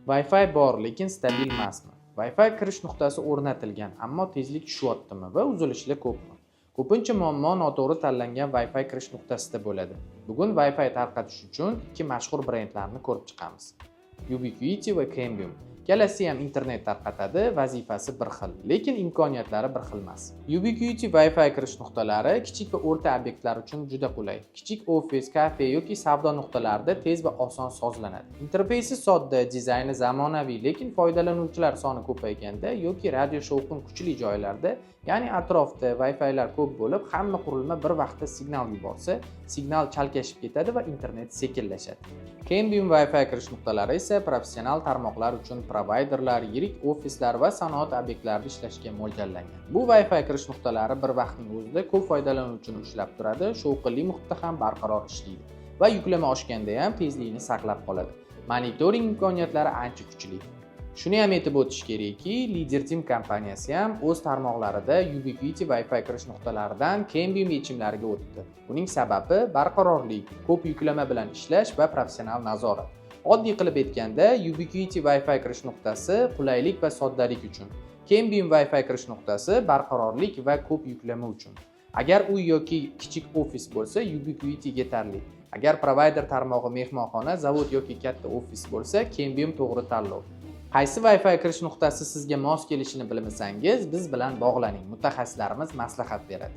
Wi-Fi bor, lekin stabil emasmi? Wi-Fi kirish nuqtasi o'rnatilgan, ammo tezlik tushyaptimi va uzilishlar ko'pmi? Ko'pincha muammo noto'g'ri tanlangan Wi-Fi kirish nuqtasida bo'ladi. Bugun Wi-Fi tarqatish uchun ikki mashhur brendlarni ko'rib chiqamiz. Ubiquiti va Cambium. Ikkalasi ham internet tarqatadi, vazifasi bir xil, lekin imkoniyatlari bir xil emas. Ubiquiti Wi-Fi kirish nuqtalari kichik va o'rta obyektlar uchun juda qulay. Kichik ofis, kafe yoki savdo nuqtalarida tez va oson sozlanadi. Interfeysi sodda, dizayni zamonaviy, lekin foydalanuvchilar soni ko'payganda yoki radio shovqin kuchli joylarda, ya'ni atrofda Wi-Fi'lar ko'p bo'lib, hamma qurilma bir vaqtda signal yuborsa, signal chalkashib ketadi va internet sekinlashadi. Cambium Wi-Fi kirish nuqtalari esa professional tarmoqlar uchun provayderlar, yirik ofislar va sanoat obyektlarida ishlashga mo'ljallangan. Bu Wi-Fi kirish nuqtalari bir vaqtning o'zida ko'p foydalanuvchini ushlab turadi, shovqinli muhitda ham barqaror ishlaydi va yuklama oshganda ham tezlikni saqlab qoladi. Monitoring imkoniyatlari ancha kuchli. Shuni ham aytib o'tish kerakki, LeaderTeam kompaniyasi ham o'z tarmoqlarida Ubiquiti Wi-Fi kirish nuqtalaridan Cambium yechimlariga o'tdi. Buning sababi barqarorlik, ko'p yuklama bilan ishlash va professional nazorat. Oddiy qilib aytganda, Ubiquiti Wi-Fi kirish nuqtasi qulaylik va soddalik uchun, Cambium Wi-Fi kirish nuqtasi barqarorlik va ko'p yuklama uchun. Agar uy yoki kichik ofis bo'lsa, Ubiquiti yetarli. Agar provayder tarmog'i mehmonxona, zavod yoki katta ofis bo'lsa, Cambium to'g'ri tanlov. Qaysi Wi-Fi kirish nuqtasi sizga mos kelishini bilmasangiz, biz bilan bog'laning. Mutaxassislarimiz maslahat beradi.